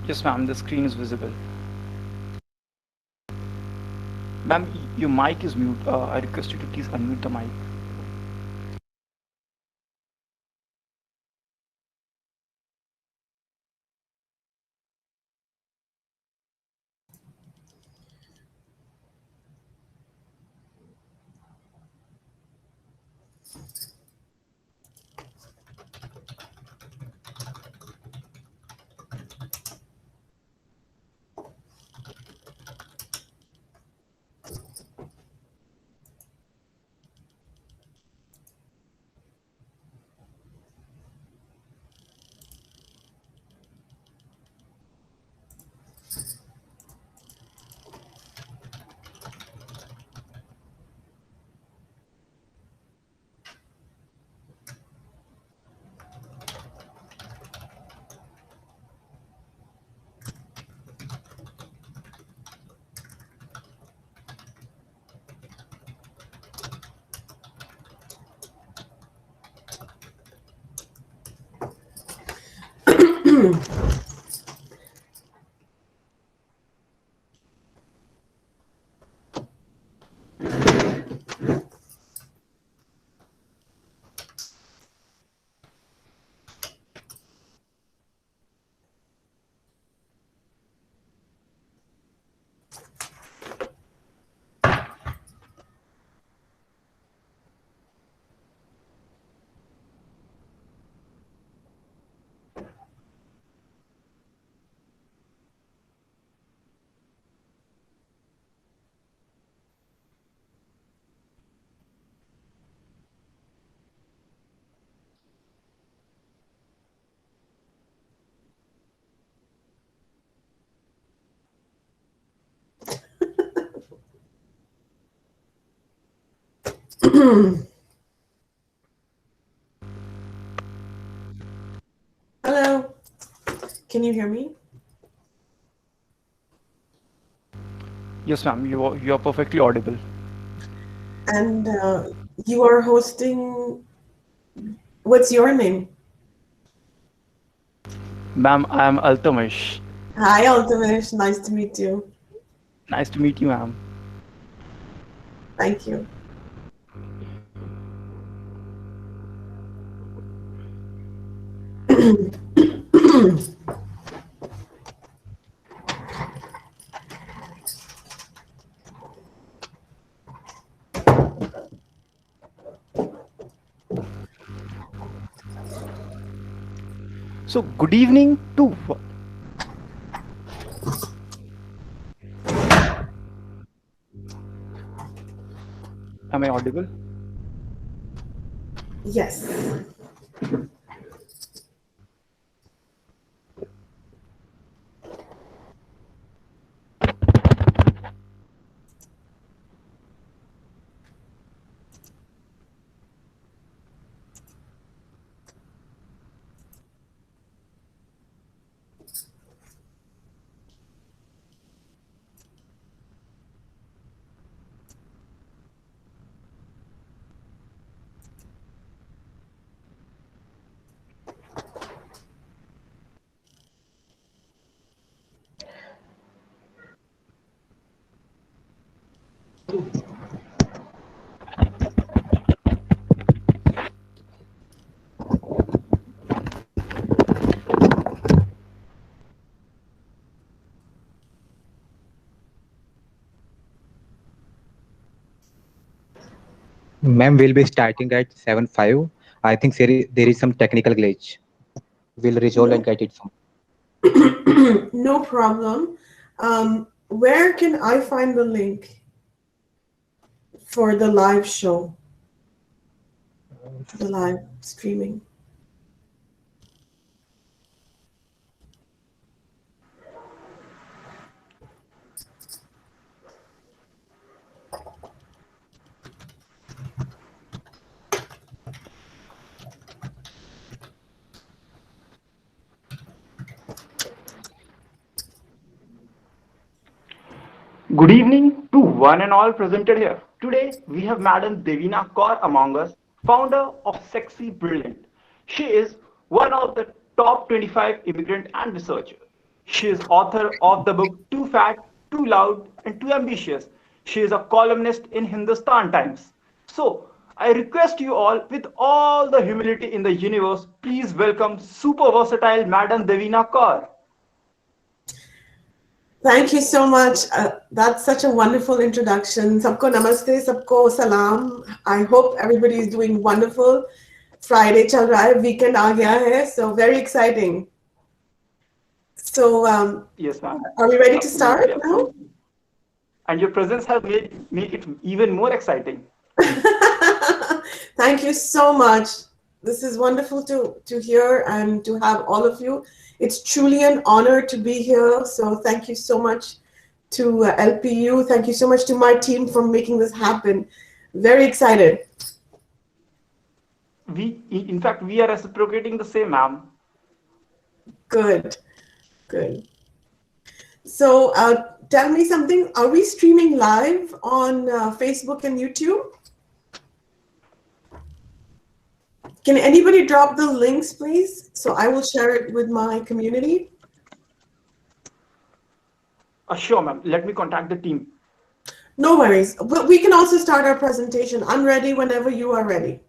Yes, ma'am, the screen is visible. Ma'am, your mic is mute. I request you to please unmute the mic. Hello, can you hear me? Yes, ma'am, you are perfectly audible. And you are hosting, what's your name? Ma'am, I am Altamish. Hi, Ultimesh, nice to meet you. Nice to meet you, ma'am. Thank you. So, good evening to. Am I audible? Yes. Ma'am, we'll be starting at 7:05. I think there is some technical glitch. We'll resolve and No, get it soon. no problem. Where can I find the link for the live show, the live streaming? Good evening to one and all presented here. Today we have Madam Devina Kaur among us, founder of Sexy Brilliant. She is one of the top 25 immigrant and researcher. She is author of the book Too Fat, Too Loud, and Too Ambitious. She is a columnist in Hindustan Times. So, I request you all, with all the humility in the universe, please welcome super versatile Madam Devina Kaur. Thank you so much. That's such a wonderful introduction. Sabko namaste, sabko salam. I hope everybody is doing wonderful. Friday chal raha hai, weekend aa gaya hai, so very exciting. So, Yes, ma'am. are we ready to Absolutely, start now? absolutely. And your presence has made it even more exciting. Thank you so much. This is wonderful to hear and to have all of you. It's truly an honor to be here. So thank you so much to LPU. Thank you so much to my team for making this happen. Very excited. In fact, we are reciprocating the same, ma'am. Good, good. So tell me something. Are we streaming live on Facebook and YouTube? Can anybody drop the links, please? So I will share it with my community. Sure, ma'am. Let me contact the team. No worries. But we can also start our presentation. I'm ready whenever you are ready.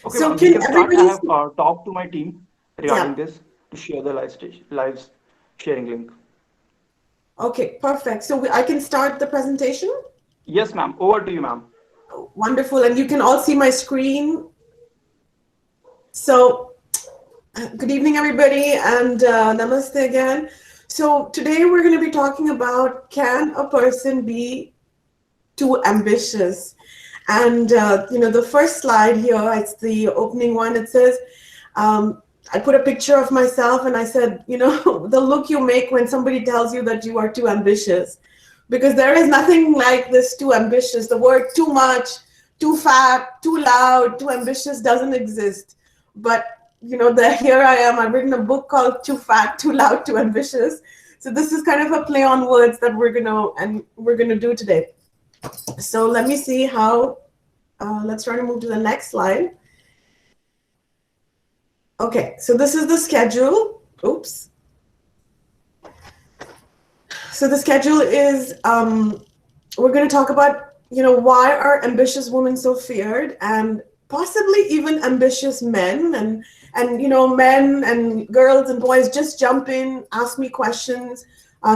Okay, So ma'am, we can can start. I everybody have see? talked to my team Yeah. regarding this to share the live sharing link. Okay, perfect. So I can start the presentation? Yes, ma'am. Over to you, ma'am. Wonderful. And you can all see my screen. So good evening, everybody, and namaste again. So today we're going to be talking about, can a person be too ambitious? And the first slide here, it's the opening one. It says, I put a picture of myself and I said, the look you make when somebody tells you that you are too ambitious, because there is nothing like this too ambitious. The word too much, too fat, too loud, too ambitious doesn't exist. But here I am. I've written a book called Too Fat, Too Loud, Too Ambitious. So this is kind of a play on words that we're gonna do today. So let me see how. Let's try to move to the next slide. Okay, so this is the schedule. Oops. So the schedule is we're going to talk about why are ambitious women so feared, and possibly even ambitious men, and men and girls and boys, just jump in, ask me questions.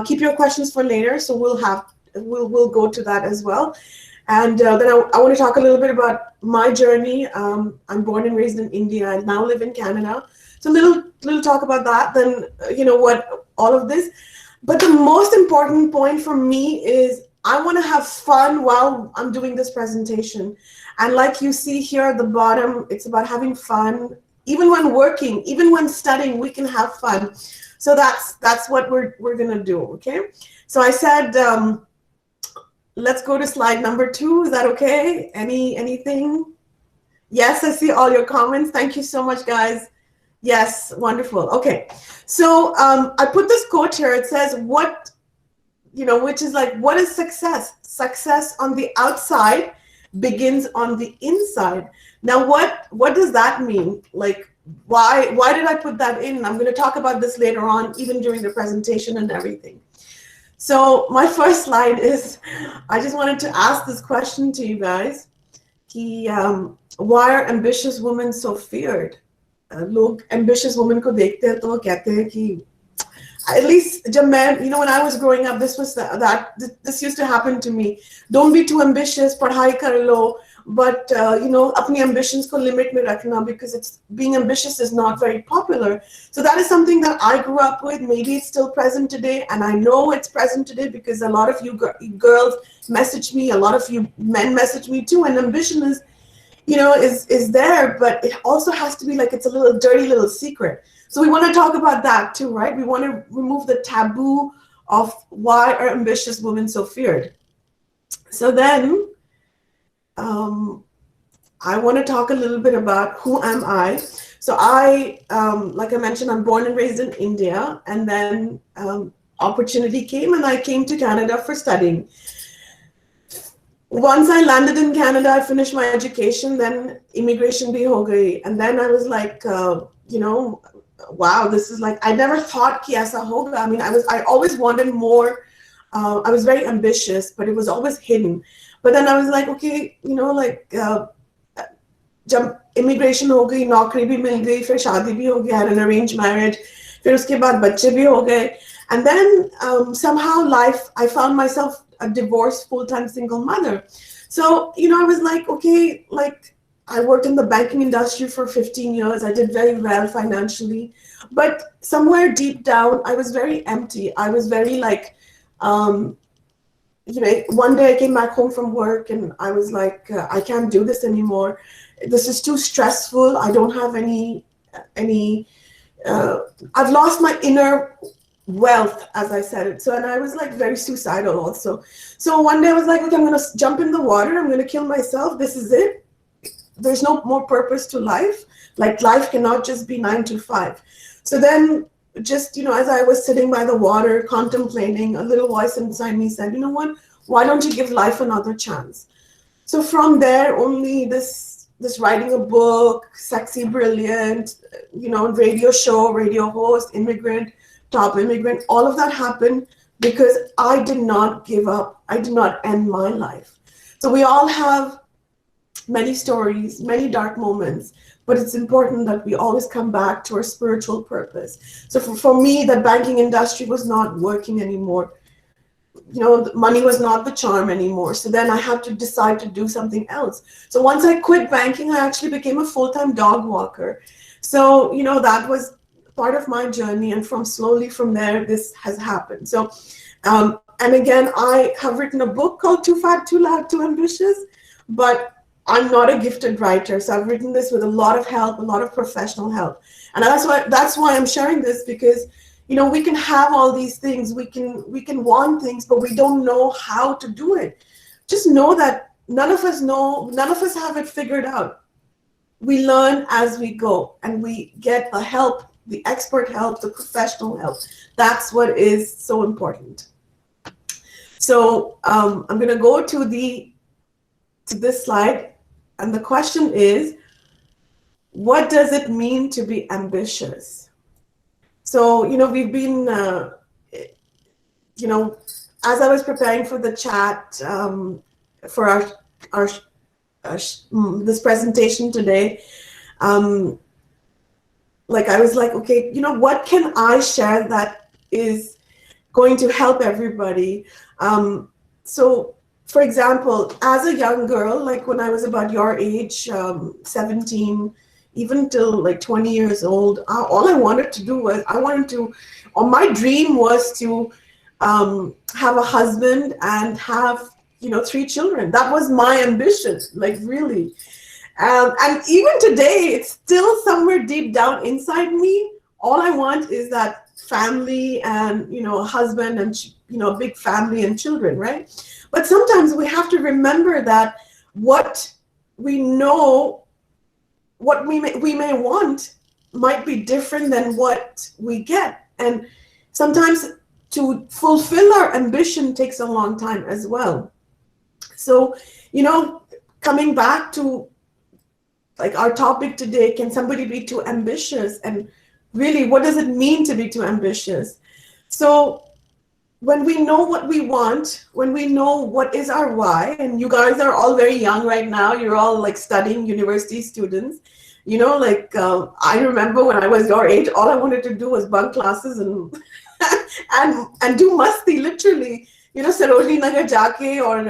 Keep your questions for later, so we'll go to that as well. And then I want to talk a little bit about my journey. I'm born and raised in India and now live in Canada. So little talk about that. Then what all of this. But the most important point for me is I want to have fun while I'm doing this presentation. And like you see here at the bottom, it's about having fun. Even when working, even when studying, we can have fun. So that's what we're gonna do. Okay. So I said. Let's go to slide number 2. Is that okay? Anything? Yes, I see all your comments. Thank you so much, guys. Yes, wonderful. Okay, so I put this quote here. It says, which is like, what is success? Success on the outside begins on the inside. Now, what does that mean? Like, why did I put that in? I'm going to talk about this later on, even during the presentation and everything. So my first slide is, I just wanted to ask this question to you guys. Why are ambitious women so feared? लोग ambitious women को देखते हैं तो कहते हैं कि, at least when I was growing up, this used to happen to me. Don't be too ambitious, पढ़ाई कर लो, but अपनी ambitions को limit में रखना, because being ambitious is not very popular. So that is something that I grew up with. Maybe it's still present today, and I know it's present today because a lot of you girls message me, a lot of you men message me too, and ambition is there, but it also has to be like it's a little dirty little secret. So we want to talk about that too, right? We want to remove the taboo of why are ambitious women so feared. So then I want to talk a little bit about who am I. So I, like I mentioned, I'm born and raised in India, and then opportunity came and I came to Canada for studying. Once I landed in Canada, I finished my education, then immigration bhi ho gayi. And then I was like, wow, this is like, I never thought ki aisa hoga. I mean, I always wanted more. I was very ambitious, but it was always hidden. But then I was like, okay, जब immigration हो गई, नौकरी भी मिल गई, फिर शादी भी हो गई, had an arranged marriage, फिर उसके बाद बच्चे भी हो गए, and then somehow life, I found myself a divorced full-time single mother. So I was like, okay, like I worked in the banking industry for 15 years. I did very well financially, but somewhere deep down, I was very empty. I was very like, one day I came back home from work and I was like, I can't do this anymore. This is too stressful. I don't have any. I've lost my inner wealth, as I said it. So, and I was like very suicidal also. So one day I was like, okay, I'm going to jump in the water. I'm going to kill myself. This is it. There's no more purpose to life. Like life cannot just be 9 to 5. So then just, as I was sitting by the water, contemplating, a little voice inside me said, you know what, why don't you give life another chance? So from there, only this writing a book, sexy, brilliant, radio show, radio host, immigrant, top immigrant, all of that happened because I did not give up. I did not end my life. So we all have many stories, many dark moments, but it's important that we always come back to our spiritual purpose. So for me, the banking industry was not working anymore. Money was not the charm anymore. So then I had to decide to do something else. So once I quit banking, I actually became a full-time dog walker. So, that was part of my journey. And slowly from there, this has happened. So, and again, I have written a book called Too Fat, Too Loud, Too Ambitious, but I'm not a gifted writer. So I've written this with a lot of help, a lot of professional help. And that's why I'm sharing this, because we can have all these things, we can want things, but we don't know how to do it. Just know that none of us have it figured out. We learn as we go, and we get the help, the expert help, the professional help. That's what is so important. So I'm going to go to this slide, and the question is, what does it mean to be ambitious? So, we've been, as I was preparing for the chat, for our this presentation today, like I was like, okay, what can I share that is going to help everybody? So, for example, as a young girl, like when I was about your age, 17, even till like 20 years old, all I wanted to do was, my dream was to have a husband and have, 3 children. That was my ambition, like really. And even today, it's still somewhere deep down inside me. All I want is that family and, a husband and, a big family and children, right? But sometimes we have to remember that what we know, what we may want might be different than what we get. And sometimes to fulfill our ambition takes a long time as well. So, coming back to like our topic today, can somebody be too ambitious? And really, what does it mean to be too ambitious? So when we know what we want, when we know what is our why, and you guys are all very young right now, you're all like studying, university students, I remember when I was your age, all I wanted to do was bunk classes and and do masti, literally. Sarojini Nagar jaake or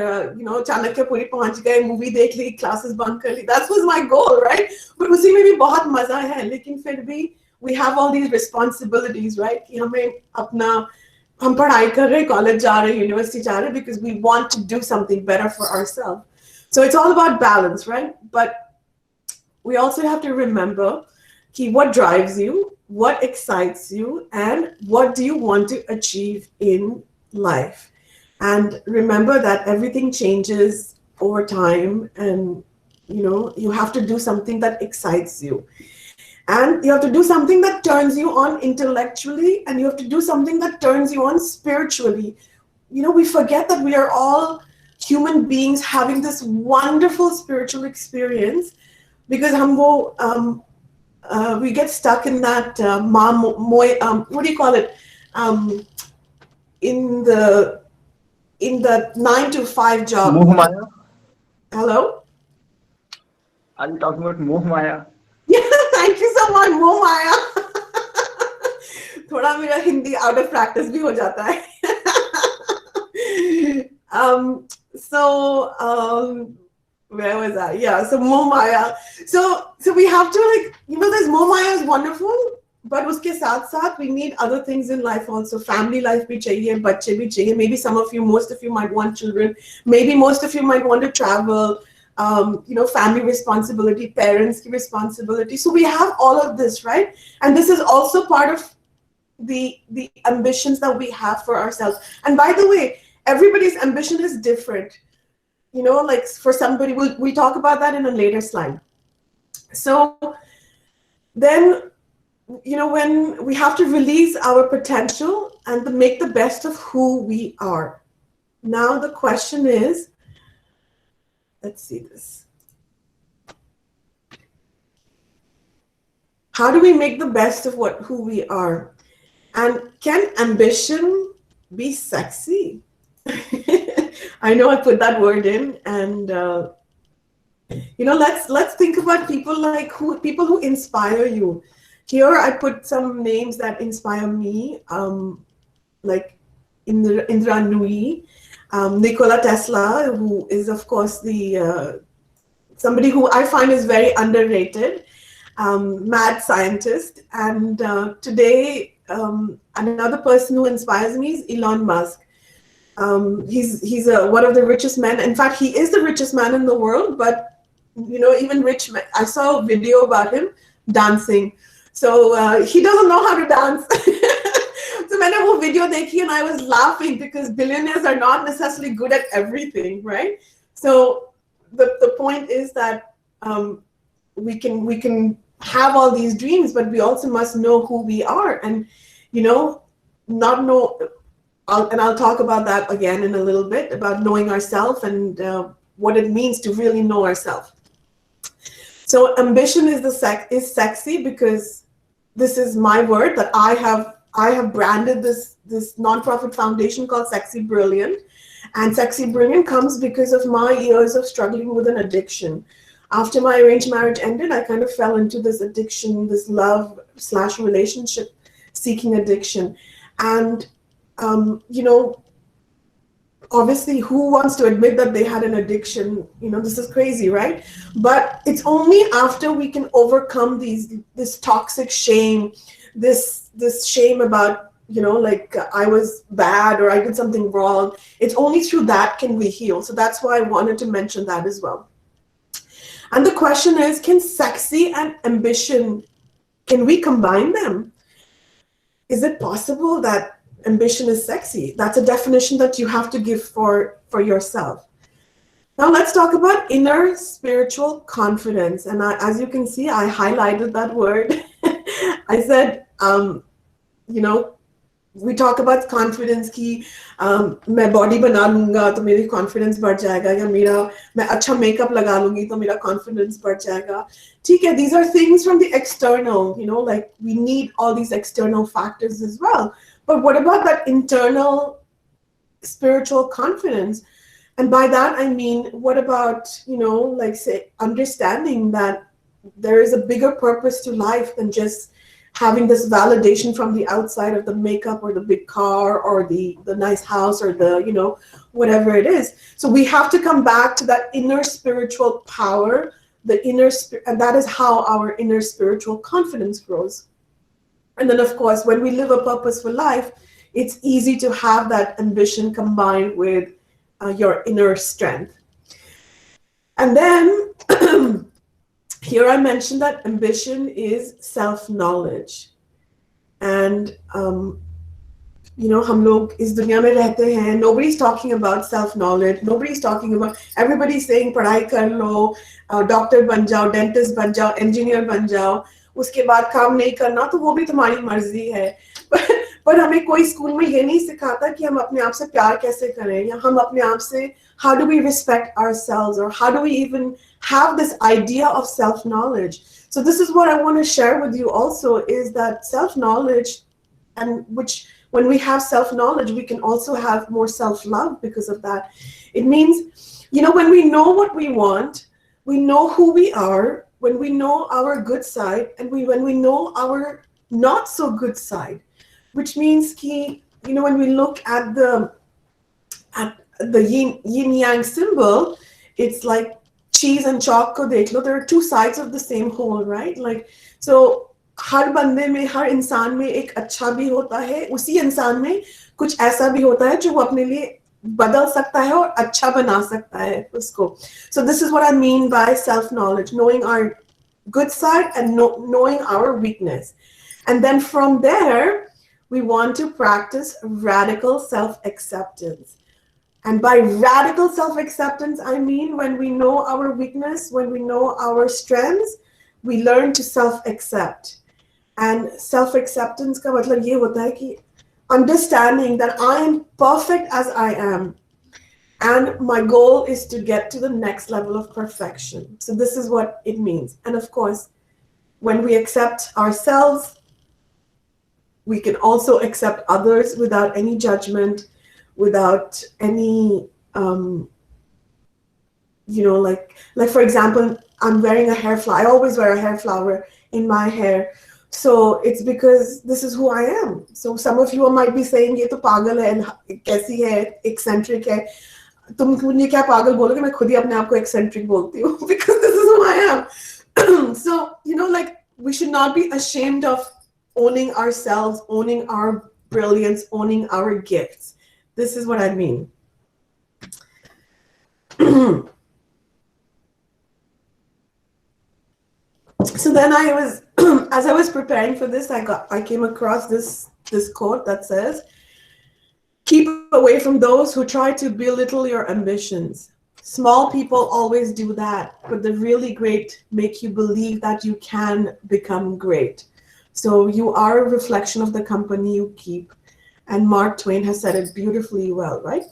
Chanakya Puri pahunch gaye, movie dekh li, classes bunk kar li. That was my goal, right? But usi mein bhi bahut maza hai, lekin fir bhi we have all these responsibilities, right? Ki hum padhai kar rahe, college ja rahe, university ja rahe, because we want to do something better for ourselves. So it's all about balance, right? But we also have to remember what drives you, what excites you, and what do you want to achieve in life. And remember that everything changes over time, and you have to do something that excites you. And you have to do something that turns you on intellectually, and you have to do something that turns you on spiritually. We forget that we are all human beings having this wonderful spiritual experience, because we get stuck in that what do you call it, in the 9 to 5 job. Moh Maya? Hello. Are you talking about Moh Maya? Yeah, thank you so much, Moh Maya. थोड़ा मेरा Hindi out of practice भी हो जाता है. Where was I? Yeah, so Moh Maya. So we have to, this Moh Maya is wonderful, but uske saath saath we need other things in life also. Family life bhi chahiye, bacche bhi chahiye. Maybe most of you might want children. Maybe most of you might want to travel. Family responsibility, parents' responsibility. So we have all of this, right? And this is also part of the ambitions that we have for ourselves. And by the way, everybody's ambition is different. Like for somebody, we talk about that in a later slide. So then, when we have to release our potential and to make the best of who we are. Now the question is, let's see this. How do we make the best of who we are? And can ambition be sexy? I know I put that word in, and let's think about people who inspire you. Here I put some names that inspire me, like Indra Nooyi, Nikola Tesla, who is of course the somebody who I find is very underrated, mad scientist. And today another person who inspires me is Elon Musk. He's one of the richest men. In fact, he is the richest man in the world. But even rich men, I saw a video about him dancing. So he doesn't know how to dance. So मैंने वो video देखी and I was laughing, because billionaires are not necessarily good at everything, right? So the point is that we can have all these dreams, but we also must know who we are, and not know. I'll talk about that again in a little bit, about knowing ourselves and what it means to really know ourselves. So ambition is sexy, because this is my word that I have branded this nonprofit foundation called Sexy Brilliant. And Sexy Brilliant comes because of my years of struggling with an addiction. After my arranged marriage ended, I kind of fell into this addiction, this love/relationship seeking addiction. And obviously, who wants to admit that they had an addiction? This is crazy, right? But it's only after we can overcome this toxic shame, this shame about, I was bad or I did something wrong. It's only through that can we heal. So that's why I wanted to mention that as well. And the question is, can sexy and ambition, can we combine them? Is it possible that ambition is sexy? That's a definition that you have to give for yourself. Now let's talk about inner spiritual confidence. And as you can see, I highlighted that word. I said, we talk about confidence ki मैं body बना लूँगा तो मेरी confidence बढ़ जाएगा, या मैं अच्छा makeup लगा लूँगी तो मेरा confidence बढ़ जाएगा. ठीक है, these are things from the external, like we need all these external factors as well. But what about that internal spiritual confidence? And by that I mean, what about, say, understanding that there is a bigger purpose to life than just having this validation from the outside of the makeup or the big car or the nice house or the, whatever it is. So we have to come back to that inner spiritual power, and that is how our inner spiritual confidence grows. And then, of course, when we live a purposeful life, it's easy to have that ambition combined with your inner strength. And then here I mentioned that ambition is self-knowledge. And, हम लोग इस दुनिया में रहते हैं, nobody's talking about self-knowledge, everybody's saying पढ़ाई कर लो, doctor बन जाओ, dentist बन जाओ, engineer बन जाओ. उसके बाद काम नहीं करना, तो वो भी तुम्हारी मर्जी है। पर हमें कोई स्कूल में ये नहीं सिखाता कि हम अपने आप से प्यार कैसे करें, या हम अपने आप से how do we respect ourselves, or how do we even have this idea of self knowledge. So this is what I want to share with you also, is that self knowledge, and which when we have self knowledge we can also have more self love because of that. It means, when we know what we want, we know who we are, when we know our good side, and when we know our not so good side, which means ki, when we look at the yin yang symbol, it's like cheese and chalk ko dekh lo, there are two sides of the same whole, right? Like, so हर बंदे में, हर इंसान में एक अच्छा भी होता है, उसी इंसान में कुछ ऐसा भी होता है जो वो अपने लिए बदल सकता है और अच्छा बना सकता है उसको. So this is what I mean by self knowledge, knowing our good side and knowing our weakness. And then from there we want to practice radical self acceptance. And by radical self acceptance, I mean when we know our weakness, when we know our strengths, we learn to self accept. And self acceptance का मतलब ये होता है कि understanding that I am perfect as I am, and my goal is to get to the next level of perfection. So this is what it means. And of course, when we accept ourselves, we can also accept others without any judgment, without any like for example, I'm wearing a hair flower. I always wear a hair flower in my hair. So it's because this is who I am. So some of you might be saying, ये तो पागल है, कैसी है, eccentric है. तुम मुझे क्या पागल बोलोगे, मैं खुद ही अपने आप को eccentric बोलती हूँ because this is who I am. So, like, we should not be ashamed of owning ourselves, owning our brilliance, owning our gifts. This is what I mean. So then I was, as I was preparing for this, I came across this quote that says, "Keep away from those who try to belittle your ambitions. Small people always do that, but the really great make you believe that you can become great. So you are a reflection of the company you keep." And Mark Twain has said it beautifully well, right?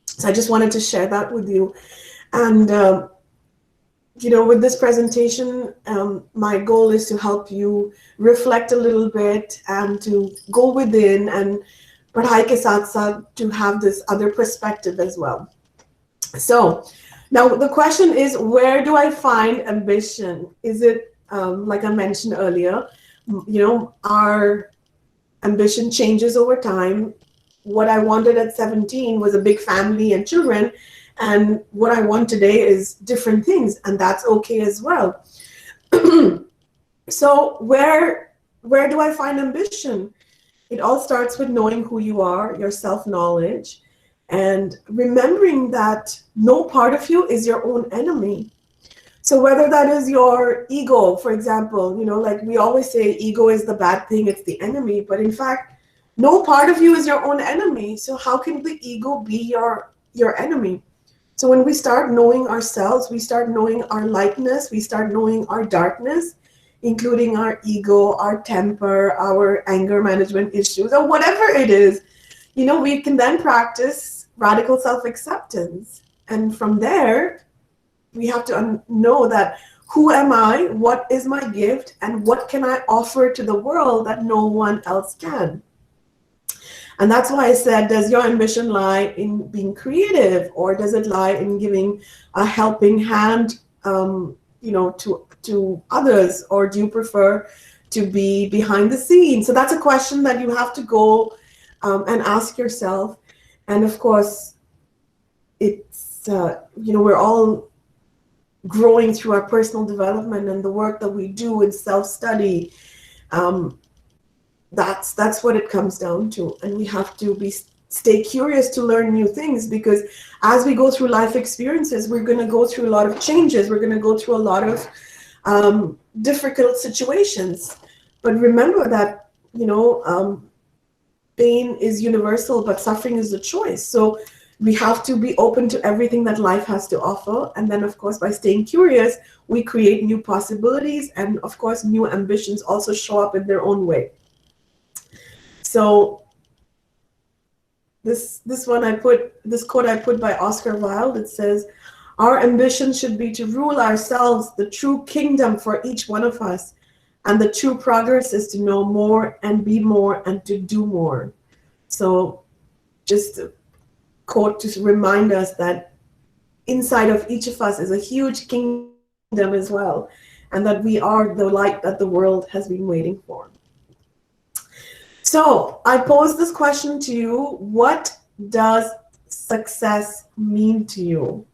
So I just wanted to share that with you. And with this presentation, my goal is to help you reflect a little bit and to go within, and padhai ke saath saath to have this other perspective as well. So now the question is, where do I find ambition? Is it, like I mentioned earlier, our ambition changes over time. What I wanted at 17 was a big family and children. And what I want today is different things, and that's okay as well. So where do I find ambition? It all starts with knowing who you are, your self-knowledge, and remembering that no part of you is your own enemy. So whether that is your ego, for example, like we always say, ego is the bad thing, it's the enemy. But in fact, no part of you is your own enemy. So how can the ego be your enemy? So when we start knowing ourselves, we start knowing our lightness, we start knowing our darkness, including our ego, our temper, our anger management issues, or whatever it is, we can then practice radical self-acceptance. And from there, we have to know that who am I, what is my gift, and what can I offer to the world that no one else can. And that's why I said, does your ambition lie in being creative, or does it lie in giving a helping hand, to others, or do you prefer to be behind the scenes? So that's a question that you have to go and ask yourself. And of course, it's we're all growing through our personal development and the work that we do in self-study. That's what it comes down to. And we have to stay curious to learn new things, because as we go through life experiences, we're going to go through a lot of changes. We're going to go through a lot of difficult situations. But remember that, pain is universal, but suffering is a choice. So We have to be open to everything that life has to offer. And then, of course, by staying curious, we create new possibilities. And of course, new ambitions also show up in their own way. So this quote I put by Oscar Wilde, it says, "Our ambition should be to rule ourselves, the true kingdom for each one of us. And the true progress is to know more and be more and to do more." So just a quote to remind us that inside of each of us is a huge kingdom as well, and that we are the light that the world has been waiting for. So I pose this question to you: what does success mean to you?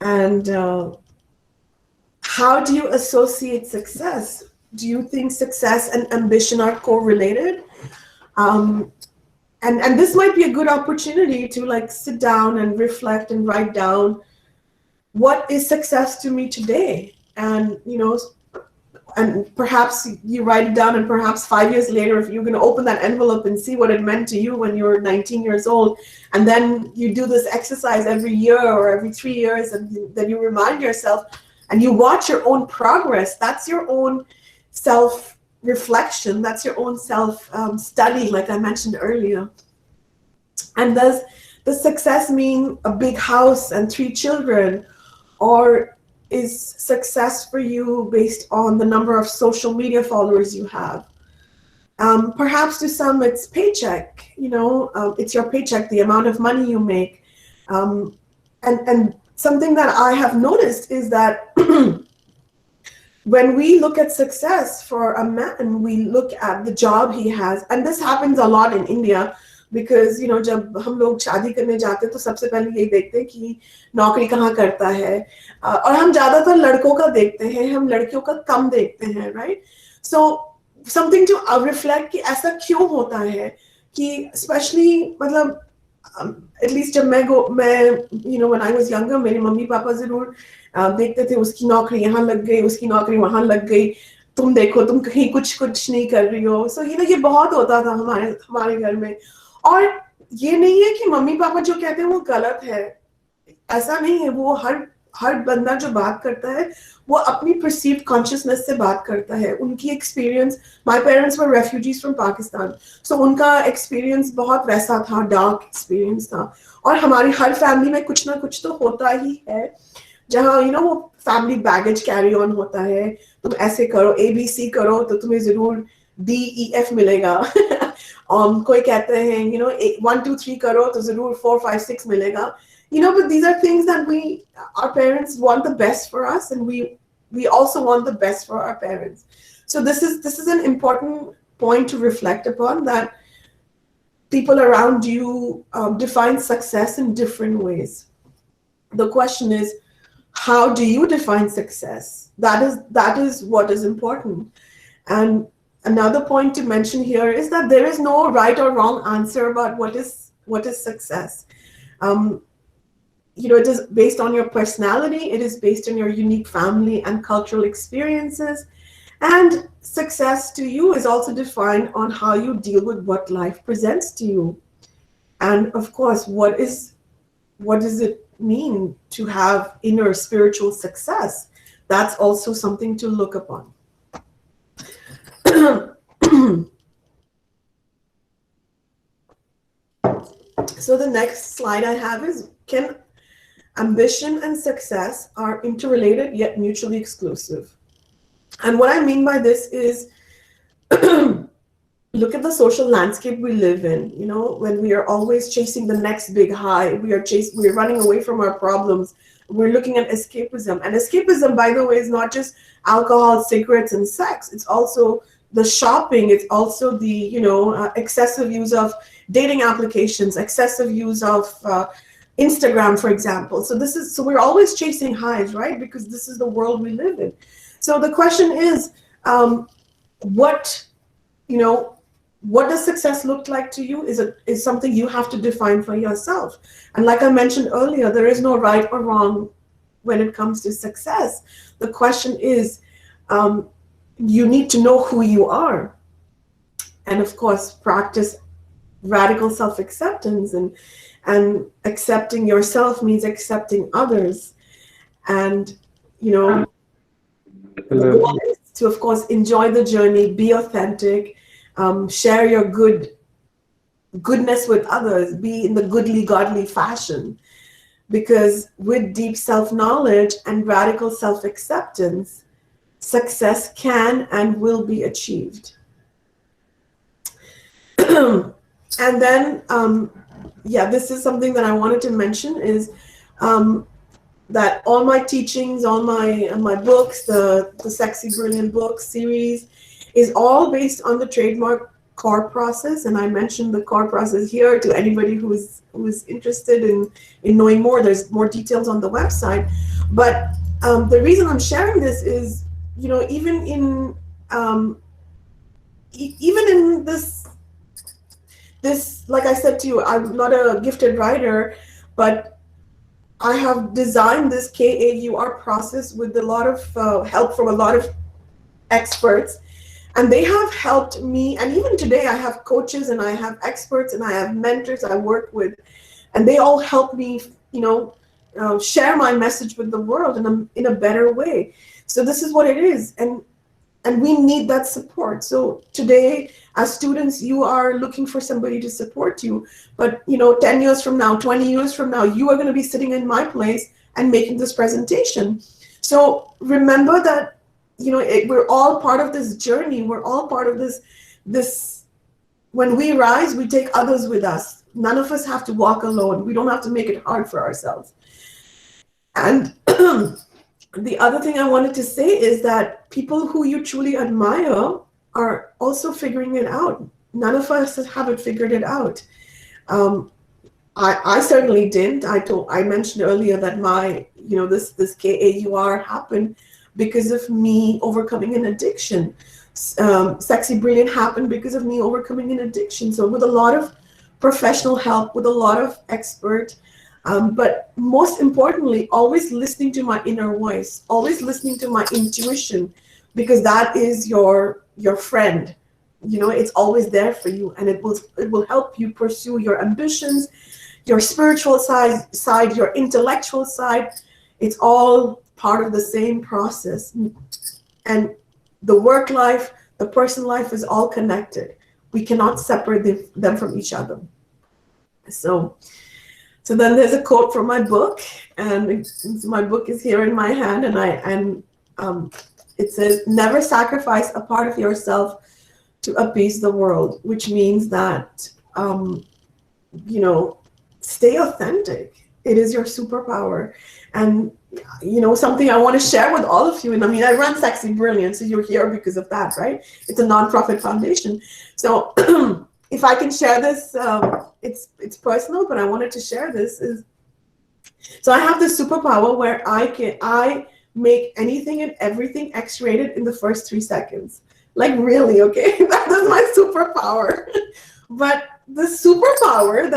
And how do you associate success? Do you think success and ambition are correlated? And this might be a good opportunity to like sit down and reflect and write down, what is success to me today? And and perhaps you write it down, and perhaps 5 years later, if you're going to open that envelope and see what it meant to you when you were 19 years old, and then you do this exercise every year or every 3 years, and then you remind yourself and you watch your own progress. That's your own self reflection. That's your own self study, like I mentioned earlier. And does the success mean a big house and 3 children, or is success for you based on the number of social media followers you have? Perhaps to some it's paycheck, it's your paycheck, the amount of money you make. And something that I have noticed is that when we look at success for a man, we look at the job he has. And this happens a lot in India, because जब हम लोग शादी करने जाते हैं तो सबसे पहले यही देखते हैं कि नौकरी कहाँ करता है, और हम ज्यादातर लड़कों का देखते हैं, हम लड़कियों का कम देखते हैं, right? So something to reflect कि ऐसा क्यों होता है कि especially मतलब at least जब मैं when I was younger, मेरे मम्मी पापा जरूर देखते थे उसकी नौकरी यहाँ लग गई, उसकी नौकरी वहाँ लग गई, तुम देखो तुम कहीं कुछ नहीं कर रही हो. So ये बहुत होता था हमारे घर में. और ये नहीं है कि मम्मी पापा जो कहते हैं वो गलत है, ऐसा नहीं है. वो हर बंदा जो बात करता है वो अपनी perceived consciousness से बात करता है, उनकी experience. My parents were refugees from Pakistan, so उनका experience बहुत वैसा था, dark experience था. और हमारी हर family में कुछ ना कुछ तो होता ही है, जहाँ वो family baggage carry on होता है. तुम ऐसे करो, ABC करो तो तुम्हें जरूर DEF मिलेगा. कोई कहते हैं 1 2 3 करो तो जरूर 4 5 6 मिलेगा. But these are things that our parents want the best for us, and we also want the best for our parents. So this is an important point to reflect upon, that people around you define success in different ways. The question is, how do you define success? That is what is important. And another point to mention here is that there is no right or wrong answer about what is success. It is based on your personality, it is based on your unique family and cultural experiences, and success to you is also defined on how you deal with what life presents to you. And of course, what does it mean to have inner spiritual success? That's also something to look upon. So the next slide I have is, can ambition and success are interrelated yet mutually exclusive? And what I mean by this is, look at the social landscape we live in. When we are always chasing the next big high, we're running away from our problems. We're looking at escapism. And escapism, by the way, is not just alcohol, cigarettes, and sex. It's also the shopping. It's also the excessive use of dating applications, excessive use of Instagram, for example. So we're always chasing highs, right? Because this is the world we live in. So the question is, what does success look like to you? Is something you have to define for yourself. And like I mentioned earlier, there is no right or wrong when it comes to success. The question is, you need to know who you are, and of course practice radical self-acceptance And accepting yourself means accepting others. And, you know, the Uh, goal is to, of course, enjoy the journey, be authentic, share your goodness with others, be in the goodly, godly fashion. Because with deep self knowledge and radical self acceptance, success can and will be achieved. And then, yeah, this is something that I wanted to mention is um, that all my teachings, all my books, the Sexy Brilliant book series, is all based on the trademark core process. And I mentioned the core process here to anybody who is interested in knowing more. There's more details on the website. But the reason I'm sharing this is, even in even in this, like I said to you, I'm not a gifted writer, but I have designed this KAUR process with a lot of help from a lot of experts, and they have helped me. And even today, I have coaches and I have experts and I have mentors I work with, and they all help me, share my message with the world in a better way. So this is what it is, and we need that support. So today, as students, you are looking for somebody to support you, but 10 years from now, 20 years from now, you are going to be sitting in my place and making this presentation. So remember that we're all part of this journey. We're all part of this. When we rise, we take others with us. None of us have to walk alone. We don't have to make it hard for ourselves. And the other thing I wanted to say is that people who you truly admire are also figuring it out. None of us haven't figured it out. I certainly didn't. I mentioned earlier that my this KAUR happened because of me overcoming an addiction. Sexy Brilliant happened because of me overcoming an addiction. So with a lot of professional help, with a lot of expert. But most importantly, always listening to my inner voice, always listening to my intuition, because that is your friend. It's always there for you, and it will help you pursue your ambitions, your spiritual side, your intellectual side. It's all part of the same process, and the work life, the personal life is all connected. We cannot separate them from each other. So then there's a quote from my book, and my book is here in my hand, and it says, "Never sacrifice a part of yourself to appease the world," which means that stay authentic. It is your superpower, and something I want to share with all of you. And I run Sexy Brilliant, so you're here because of that, right? It's a nonprofit foundation, so. If I can share this, it's personal, but I wanted to share this. So I have this superpower where I make anything and everything X-rated in the first 3 seconds. Like, really, okay? That is my superpower. But the superpower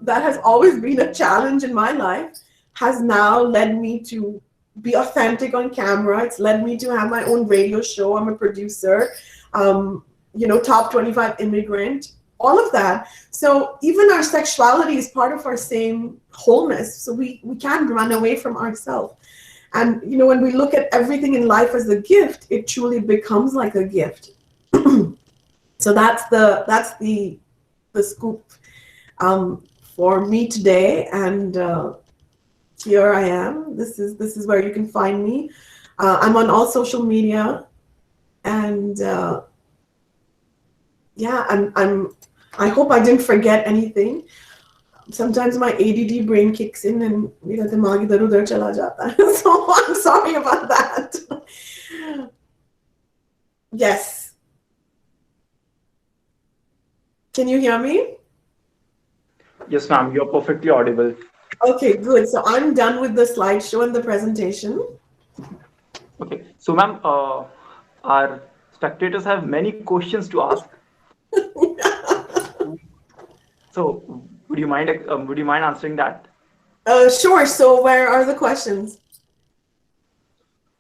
that has always been a challenge in my life has now led me to be authentic on camera. It's led me to have my own radio show. I'm a producer. Top 25 immigrant, all of that. So even our sexuality is part of our same wholeness. So we can't run away from ourselves. And when we look at everything in life as a gift, it truly becomes like a gift. So that's the scoop for me today. And here I am. This is where you can find me. I'm on all social media, and I hope I didn't forget anything. Sometimes my ADD brain kicks in and दिमाग इधर उधर चला जाता है. So I'm sorry about that. Yes. Can you hear me? Yes, ma'am, you're perfectly audible. Okay, good. So I'm done with the slideshow and the presentation. Okay, so ma'am, our spectators have many questions to ask. So would you mind answering that? Sure. So where are the questions?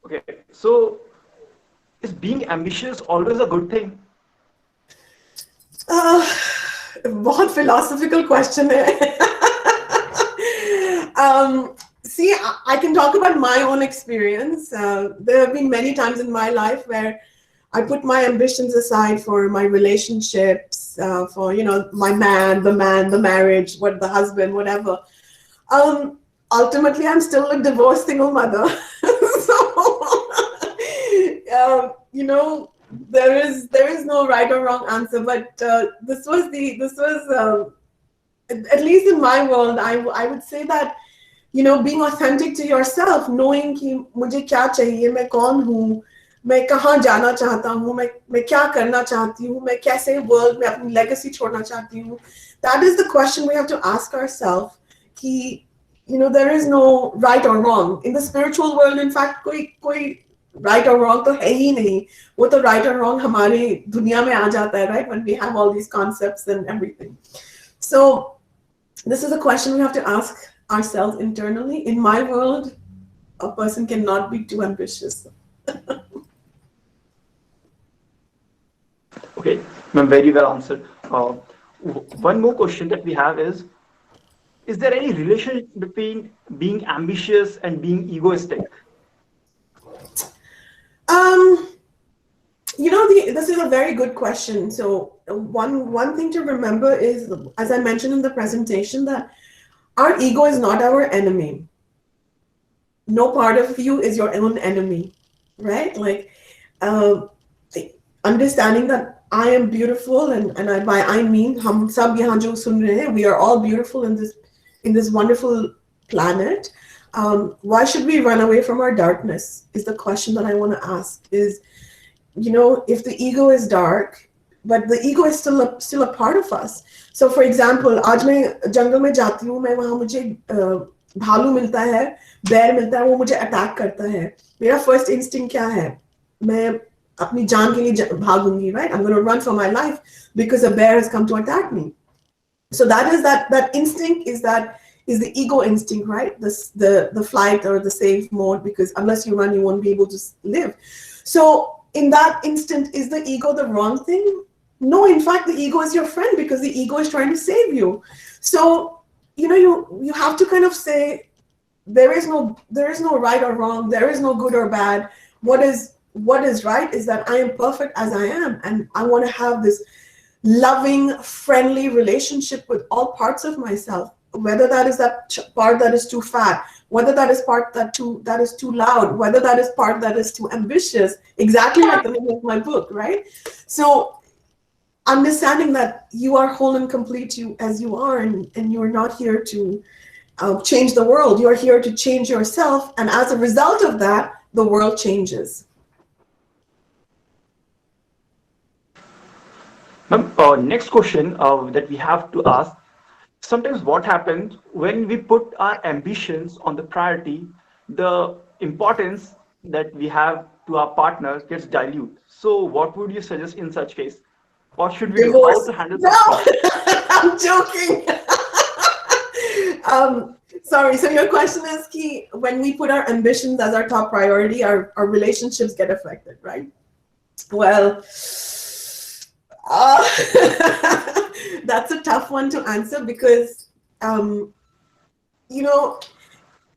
Okay, so is being ambitious always a good thing? बहुत philosophical question है. See, I can talk about my own experience. There have been many times in my life where I put my ambitions aside for my relationships, for my the marriage, the husband, whatever. Ultimately, I'm still a divorced single mother. So, there is no right or wrong answer. But this was at least in my world, I would say that being authentic to yourself, knowing कि मुझे क्या चाहिए, मैं कौन हूँ, मैं कहाँ जाना चाहता हूँ, मैं क्या करना चाहती हूँ, मैं कैसे वर्ल्ड में अपनी legacy छोड़ना चाहती हूँ. That is the question we have to ask ourselves. कि there is no right or wrong in the spiritual world. In fact, कोई right or wrong तो है ही नहीं. वो तो right or wrong हमारी दुनिया में आ जाता है, right? When we have all these concepts and everything. So this is a question we have to ask ourselves internally. In my world, a person cannot be too ambitious. Okay, ma'am, very well answered. One more question that we have is there any relation between being ambitious and being egoistic? This is a very good question. So one thing to remember is, as I mentioned in the presentation, that our ego is not our enemy. No part of you is your own enemy, right? Like understanding that I am beautiful, and by I mean hum sab yahan jo sun rahe hain, we are all beautiful in this wonderful planet. Why should we run away from our darkness? Is the question that I want to ask. Is if the ego is dark, but the ego is still a part of us. So for example, आज मैं जंगल में जाती हूँ, मैं वहाँ मुझे भालू मिलता है, bear मिलता है, वो मुझे अटैक करता है. मेरा first instinct क्या है? मैं अपनी जान के लिए भागूंगी, right? I'm going to run for my life because a bear has come to attack me. So that instinct is the ego instinct, right? The flight or the save mode, because unless you run, you won't be able to live. So in that instant, is the ego the wrong thing? No, in fact, the ego is your friend, because the ego is trying to save you. So, you have to kind of say, there is no right or wrong. There is no good or bad. What is right is that I am perfect as I am. And I want to have this loving, friendly relationship with all parts of myself, whether that is that part that is too fat, whether that is part that is too loud, whether that is part that is too ambitious, exactly like the name of my book, right? So understanding that you are whole and complete as you are, and you are not here to change the world. You are here to change yourself, and as a result of that, the world changes. Ma'am, next question that we have to ask. Sometimes what happens when we put our ambitions on the priority, the importance that we have to our partner gets diluted. So what would you suggest in such case? What should we do? How to handle that? I'm joking. Sorry. So your question is, Ki, when we put our ambitions as our top priority, our relationships get affected, right? Well, that's a tough one to answer, because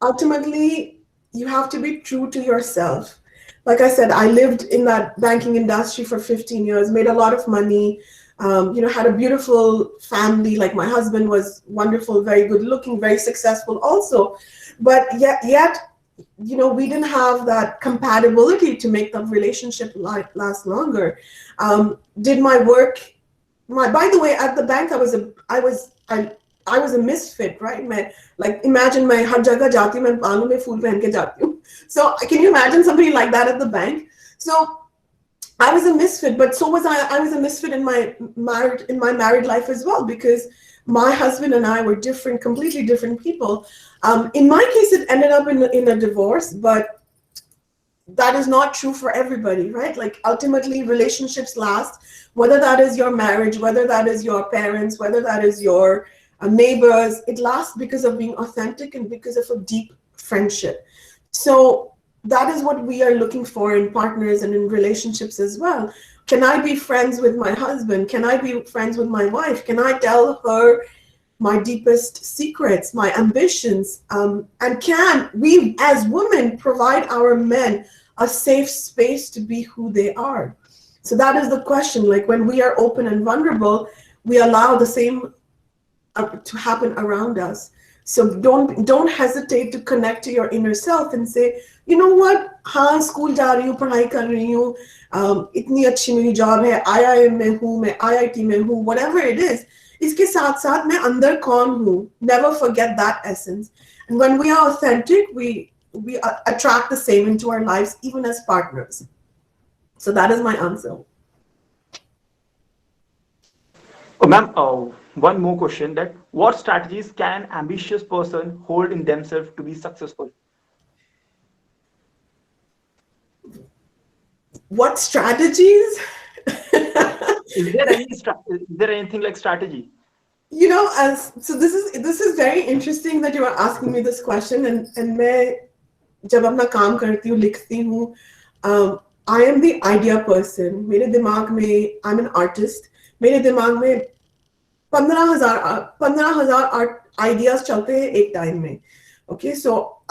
ultimately you have to be true to yourself. Like I said, I lived in that banking industry for 15 years, made a lot of money, had a beautiful family. Like my husband was wonderful, very good looking, very successful also. But yet, we didn't have that compatibility to make the relationship last longer. Did my work, by the way, at the bank, I was a misfit, right? Like imagine मैं हर जगह जाती हूँ, मैं बालों में फूल पहन के जाती हूँ. So can you imagine somebody like that at the bank? So I was a misfit, but so was I. I was a misfit in my married life as well, because my husband and I were different, completely different people. In my case, it ended up in a divorce, but that is not true for everybody, right? Like ultimately, relationships last, whether that is your marriage, whether that is your parents, whether that is your neighbors. It lasts because of being authentic and because of a deep friendship. So that is what we are looking for in partners and in relationships as well. Can I be friends with my husband? Can I be friends with my wife? Can I tell her my deepest secrets, my ambitions, and can we as women provide our men a safe space to be who they are? So that is the question. Like when we are open and vulnerable, we allow the same to happen around us. So don't hesitate to connect to your inner self and say, you know what, हाँ school जा रही हूँ, पढ़ाई कर रही हूँ, इतनी अच्छी मेरी जॉब है, IIM में हूँ, मैं IIT में हूँ, whatever it is, इसके साथ साथ मैं अंदर कौन हूँ? Never forget that essence. And when we are authentic, we attract the same into our lives, even as partners. So that is my answer. Oh, ma'am, one more question: that what strategies can ambitious person hold in themselves to be successful? What strategies? Is there anything like strategy? You know, so this is very interesting that you are asking me this question, and मैं जब अपना काम करती हूँ, लिखती हूँ, I am the idea person. मेरे दिमाग में, I'm an artist. मेरे दिमाग में 15,000 आइडियाज चलते हैं एक टाइम में. Okay, so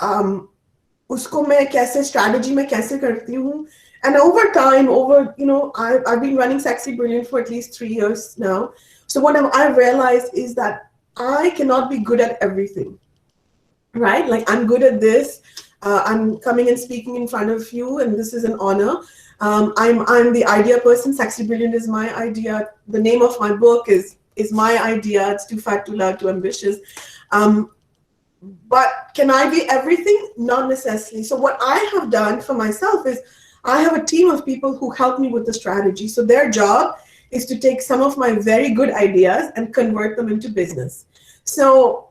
उसको मैं कैसे strategy में कैसे करती हूँ, and over time, I've been running Sexy Brilliant for at least 3 years now. So what I've realized is that I cannot be good at everything, right? Like I'm good at this. I'm coming and speaking in front of you, and this is an honor. I'm the idea person. Sexy Brilliant is my idea. The name of my book is my idea. It's too fat, too loud, too ambitious. But can I be everything? Not necessarily. So what I have done for myself is I have a team of people who help me with the strategy. So their job is to take some of my very good ideas and convert them into business. So,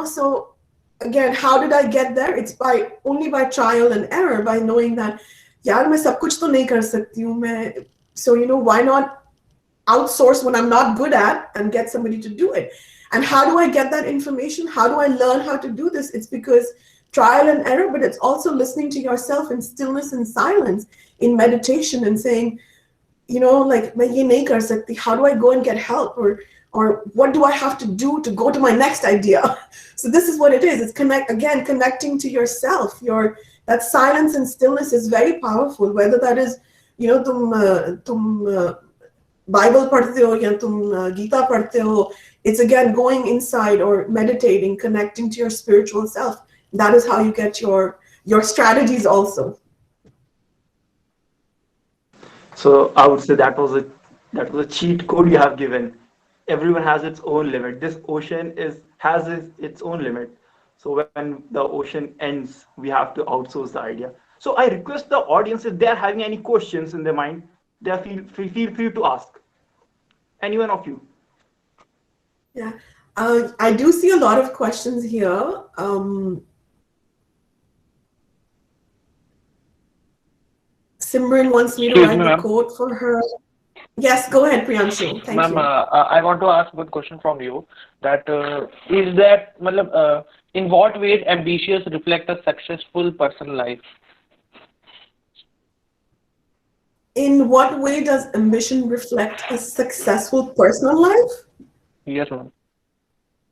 so again, how did I get there? It's only by trial and error, by knowing that, yaar, main sab kuch to nahi kar sakti hu. So, why not outsource what I'm not good at and get somebody to do it? And how do I get that information? How do I learn how to do this? It's because trial and error, but it's also listening to yourself in stillness and silence, in meditation, and saying, like, main ye nahi kar sakti. How do I go and get help? Or what do I have to do to go to my next idea? So this is what it is. It's connecting to yourself. That silence and stillness is very powerful. Whether that is, tum Bible padhte ho ya tum Gita padhte ho, it's again going inside or meditating, connecting to your spiritual self. That is how you get your strategies also. So I would say that was a cheat code you have given. Everyone has its own limit. This ocean has its own limit. So when the ocean ends, we have to outsource the idea. So I request the audience, if they are having any questions in their mind, they feel free to ask. Any one of you. Yeah, I do see a lot of questions here. Simran wants me to Excuse write me, the ma'am. quote for her. Yes, go ahead, Priyanshu. Thank Ma'am, you. I want to ask one question from you. That is that, in what ways ambitious reflect a successful person life? In what way does ambition reflect a successful personal life? Yes, ma'am.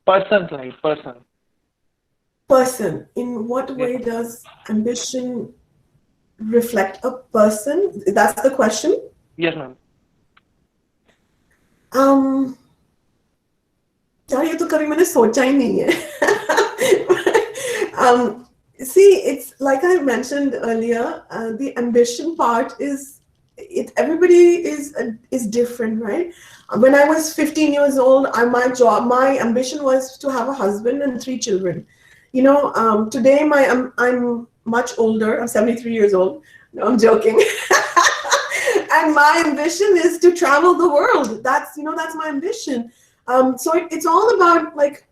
Person's life, Person. In what Yes, way ma'am. does ambition reflect a person? That's the question. Yes, ma'am. यार ये तो कभी मैंने सोचा ही नहीं है. See, it's like I mentioned earlier, the ambition part everybody is different, right? When I was 15 years old, my ambition was to have a husband and 3 children. Today I'm much older. I'm 73 years old. No, I'm joking. And my ambition is to travel the world. That's my ambition. So it's all about like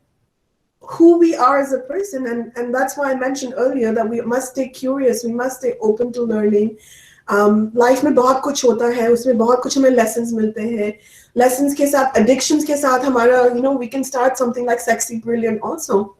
who we are as a person, and that's why I mentioned earlier that we must stay curious, we must stay open to learning. Life में बहुत कुछ होता है, उसमें बहुत कुछ हमें lessons मिलते हैं. Lessons के साथ, addictions के साथ हमारा, we can start something like Sexy Brilliant also.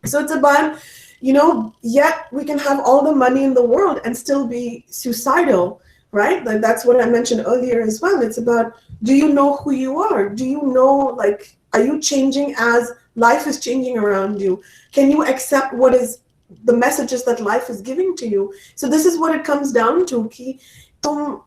So it's about, yet we can have all the money in the world and still be suicidal, right? Like that's what I mentioned earlier as well. It's about, do you know who you are? Do you know, like, are you changing as life is changing around you. Can you accept what is the messages that life is giving to you? So this is what it comes down to. Ki tum,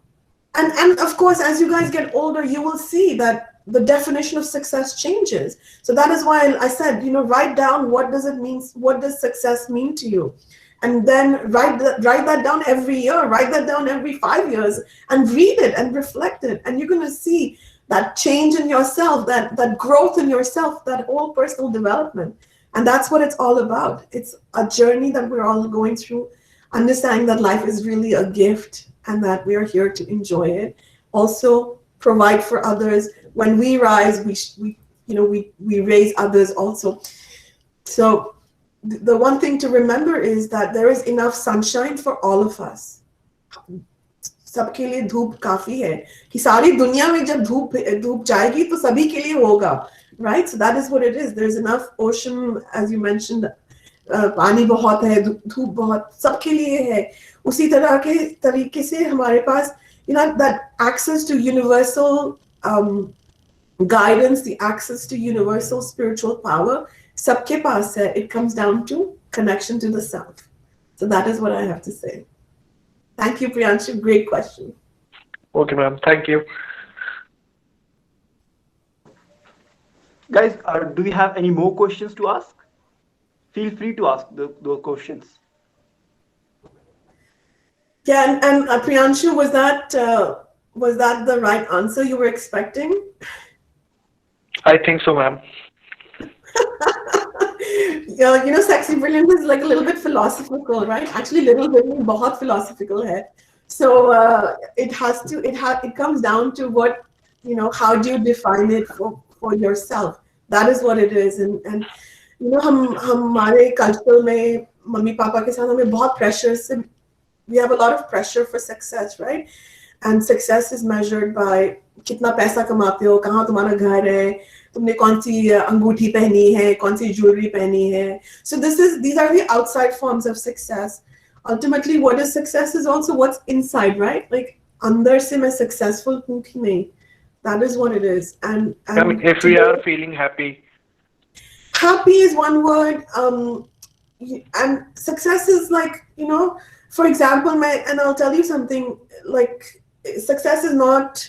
and of course, as you guys get older, you will see that the definition of success changes. So that is why I said, write down what does it mean, what does success mean to you? And then write that down every year, write that down every 5 years, and read it and reflect it. And you're going to see that change in yourself, that growth in yourself, that whole personal development. And that's what it's all about. It's a journey that we're all going through, understanding that life is really a gift and that we are here to enjoy it. Also provide for others. When we rise, we raise others also. So the one thing to remember is that there is enough sunshine for all of us. सबके लिए धूप काफी है कि सारी दुनिया में जब धूप जाएगी तो सभी के लिए होगा, right? So that is what it is. There's enough ocean, as you mentioned, पानी बहुत है, धूप बहुत सबके लिए है. उसी तरह के तरीके से हमारे पास that access to universal guidance, the access to universal spiritual power, sabke paas hai. It comes down to connection to the self. So that is what I have to say. Thank you, Priyanshu. Great question. Okay, ma'am. Thank you. Guys, do we have any more questions to ask? Feel free to ask those questions. Yeah, and Priyanshu, was that the right answer you were expecting? I think so, ma'am. Yeah, Sexy Brilliant is like a little bit philosophical, right? Actually, little bit बहुत philosophical hai. So it comes down to what, how do you define it for yourself? That is what it is. And हमारे culture में mummy papa के साथ हमें बहुत pressure से, we have a lot of pressure for success, right? And success is measured by कितना पैसा कमाते हो, कहाँ तुम्हारा घर है, तुमने कौन सी अंगूठी पहनी है, कौन सी jewelry पहनी है. So these are the outside forms of success. Ultimately, what is success is also what's inside, right? Like अंदर से मैं successful हूँ कि नहीं. That is what it is. And I mean, if we are feeling happy. Happy is one word. And success is like, for example, and I'll tell you something, like success is not,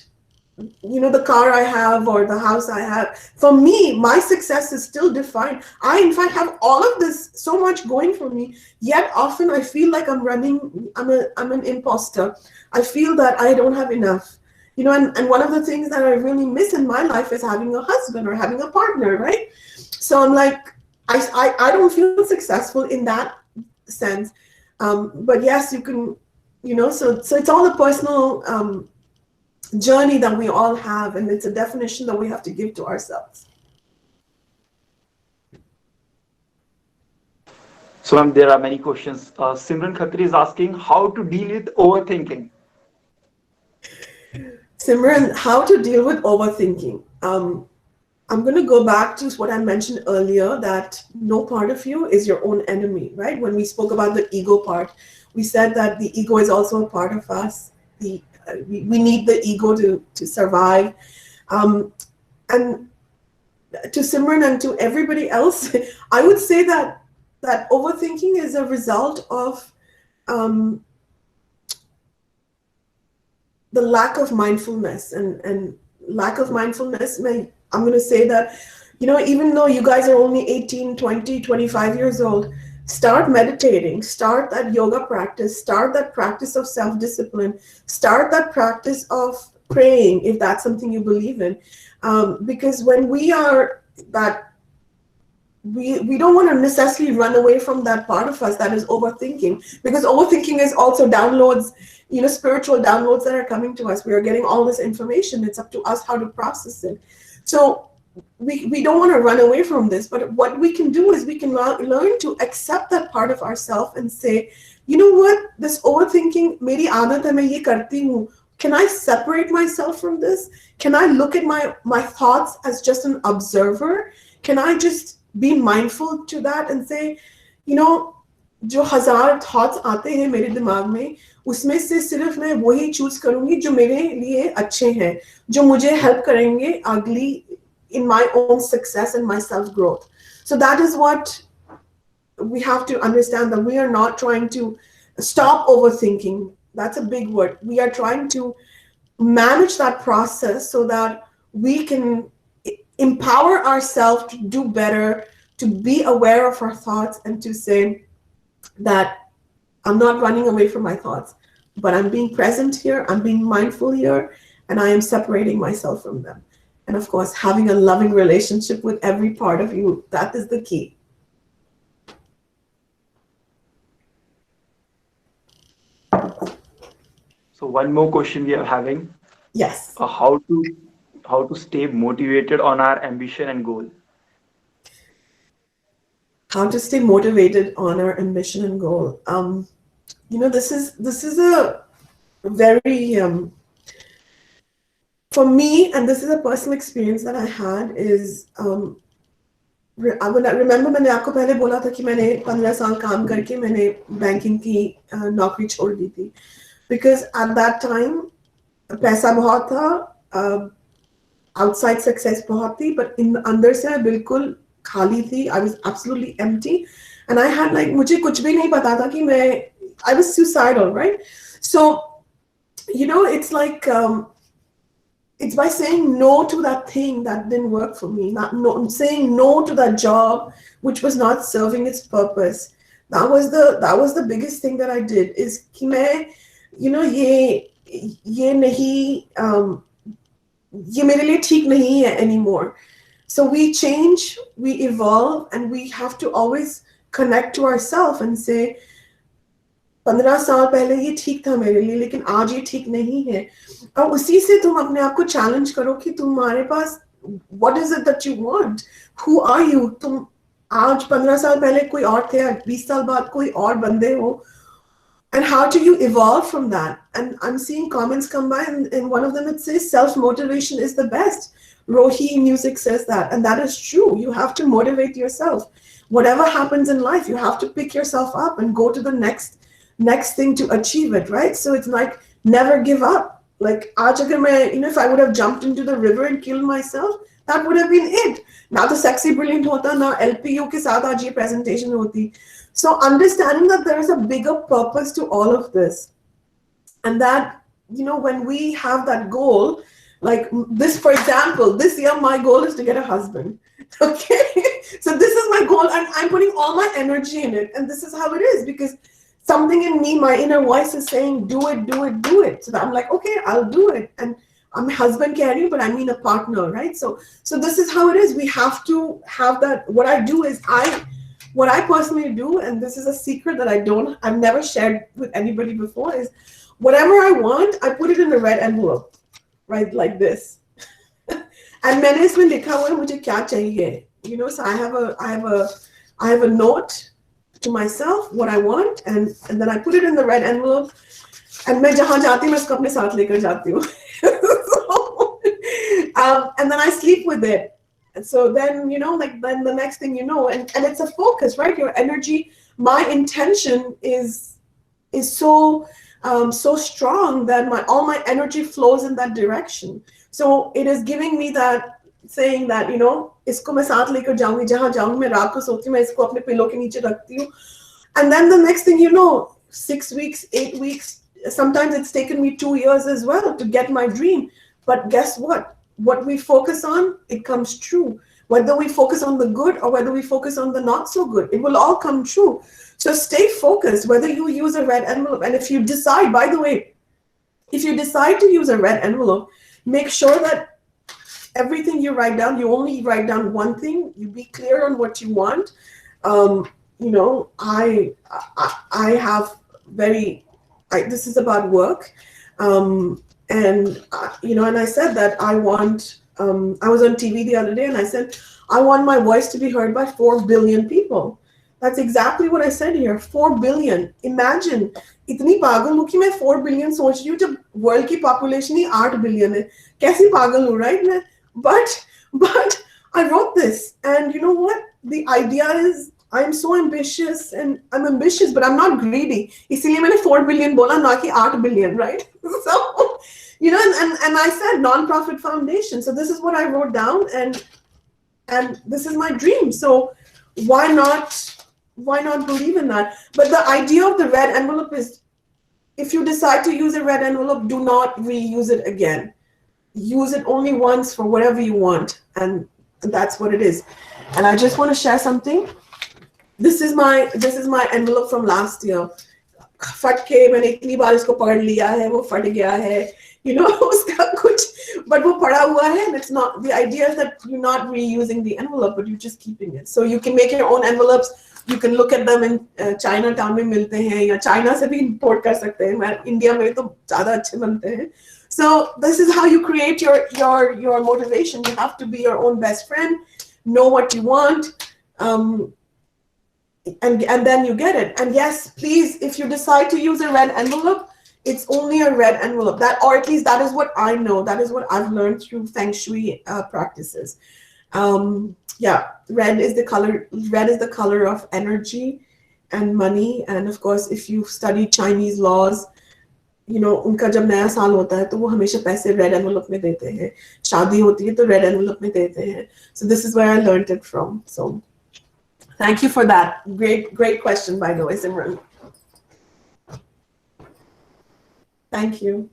the car I have or the house I have. For me, my success is still defined. I, in fact, have all of this so much going for me, yet often I feel like I'm an imposter. I feel that I don't have enough. And one of the things that I really miss in my life is having a husband or having a partner, right? So I'm like, I don't feel successful in that sense. But yes, you can, so it's all a personal journey that we all have, and it's a definition that we have to give to ourselves. So ma'am, there are many questions. Simran Khatri is asking how to deal with overthinking. Simran, how to deal with overthinking. I'm going to go back to what I mentioned earlier, that no part of you is your own enemy, right? When we spoke about the ego part, we said that the ego is also a part of us. We need the ego to survive. And to Simran and to everybody else, I would say that overthinking is a result of the lack of mindfulness. And lack of mindfulness, I'm going to say that, even though you guys are only 18, 20, 25 years old, start meditating, start that yoga practice, start that practice of self-discipline, start that practice of praying, if that's something you believe in. Because when we are that, we don't want to necessarily run away from that part of us that is overthinking, because overthinking is also downloads, spiritual downloads that are coming to us. We are getting all this information. It's up to us how to process it. So we don't want to run away from this, but what we can do is we can learn to accept that part of ourselves and say, you know what, this overthinking, meri aadat hai, main ye karti hu. Can I separate myself from this? Can I look at my thoughts as just an observer? Can I just be mindful to that and say, जो 1000 thoughts आते हैं मेरे दिमाग में, उसमें से सिर्फ मैं वही चूज करूंगी जो मेरे लिए अच्छे हैं, जो मुझे हेल्प करेंगे अगली in my own success and my self growth. So that is what we have to understand, that we are not trying to stop overthinking. That's a big word. We are trying to manage that process so that we can empower ourselves to do better, to be aware of our thoughts, and to say that I'm not running away from my thoughts, but I'm being present here, I'm being mindful here, and I am separating myself from them. And of course, having a loving relationship with every part of you, that is the key. So one more question we are having: Yes. how to stay motivated on our ambition and goal. How to stay motivated on our ambition and goal. This is a very for me, and this is a personal experience that I had, is I remember मैंने आपको पहले बोला था कि मैंने 15 साल काम करके मैंने बैंकिंग की नौकरी छोड़ दी थी, because at that time पैसा बहुत था, outside success बहुत थी, but in अंदर से मैं बिल्कुल खाली थी. I was absolutely empty, and I had like मुझे कुछ भी नहीं पता था कि मैं I was suicidal, right? So it's like it's by saying no to that thing that didn't work for me, saying no to that job which was not serving its purpose. That was the biggest thing that I did, is कि मैं ये नहीं ये मेरे लिए ठीक नहीं है anymore. So we change, we evolve, and we have to always connect to ourselves and say 15 साल पहले ये ठीक था मेरे लिए, लेकिन आज ये ठीक नहीं है. और उसी से तुम अपने आप को चैलेंज करो कि तुम्हारे पास what is it that you want, who are you. तुम आज 15 साल पहले कोई और थे, 20 साल बाद कोई और बंदे हो, and how do you evolve from that? And I'm seeing comments come by, and one of them, it says self-motivation is the best. Rohi Music says that, and that is true. You have to motivate yourself. Whatever happens in life, you have to pick yourself up and go to the next thing to achieve it, right? So it's like, never give up. Like aaj agar main, if I would have jumped into the river and killed myself, that would have been it. Now the sexy brilliant hota, now LPU ke saath aaj ye presentation hoti. So understanding that there is a bigger purpose to all of this, and that when we have that goal, like this, for example, this year my goal is to get a husband. Okay, so this is my goal, and I'm putting all my energy in it, and this is how it is, because something in me, my inner voice is saying, do it, do it, do it. So I'm like, okay, I'll do it. And I'm a husband carrying, but I mean a partner, right? So this is how it is. We have to have that. What I do is what I personally do, and this is a secret that I've never shared with anybody before, is whatever I want, I put it in a red envelope, right? Like this. And मैंने इसमें लिखा हुआ है मुझे क्या चाहिए. So I have a note to myself what I want, and then I put it in the red envelope, and मैं जहाँ जाती हूँ मैं उसको अपने साथ लेकर जाती हूँ. And then I sleep with it. And so then then the next thing and it's a focus, right? Your energy, my intention is so strong that all my energy flows in that direction. So it is giving me that, saying that इसको मैं साथ लेकर जाऊंगी, जहाँ जाऊंगी मैं रात को सोती हूँ मैं इसको अपने पिलो के नीचे रखती हूँ. And then the next thing 6 weeks, 8 weeks, sometimes it's taken me 2 years as well to get my dream. But guess what we focus on, it comes true. Whether we focus on the good or whether we focus on the not so good, it will all come true. So stay focused, whether you use a red envelope. And if you decide, by the way, if you decide to use a red envelope, make sure that everything you write down, you only write down one thing. You be clear on what you want. I have this is about work. And I said that I want, I was on TV the other day and I said, I want my voice to be heard by 4 billion people. That's exactly what I said here, 4 billion. Imagine, इतनी पागल हूँ कि मैं 4 billion सोच रही हूँ जब world की population ही 8 billion है. कैसी पागल हूँ, right? But I wrote this, and you know what? The idea is, I'm so ambitious, and I'm ambitious, but I'm not greedy. इसीलिए मैंने 4 billion बोला, ना कि 8 billion, right? So, and I said non-profit foundation. So this is what I wrote down, and this is my dream. So why not? Why not believe in that? But the idea of the red envelope is, if you decide to use a red envelope, do not reuse it again. Use it only once for whatever you want, and that's what it is. And I just want to share something. This is my envelope from last year. फट के मैंने इतनी बार इसको पढ़ लिया है, वो फट गया है, उसका कुछ, but वो पड़ा हुआ है, and it's not, the idea is that you're not reusing the envelope, but you're just keeping it. So you can make your own envelopes. You can look at them in Chinatown में मिलते हैं, या China से भी import कर सकते हैं. मैं इंडिया में तो ज़्यादा अच्छे बनते हैं. So this is how you create your motivation. You have to be your own best friend, know what you want, and then you get it. And yes, please, if you decide to use a red envelope, it's only a red envelope. That, or at least that is what I know. That is what I've learned through Feng Shui practices. Yeah, red is the color. Red is the color of energy and money. And of course, if you study Chinese laws, उनका जब नया साल होता है तो वो हमेशा पैसे रेड एनवलप में देते हैं. शादी होती है तो रेड एनवलप में देते हैं. So this is where I learned it from. So thank you for that. Great question, by the way, Simran. Thank you.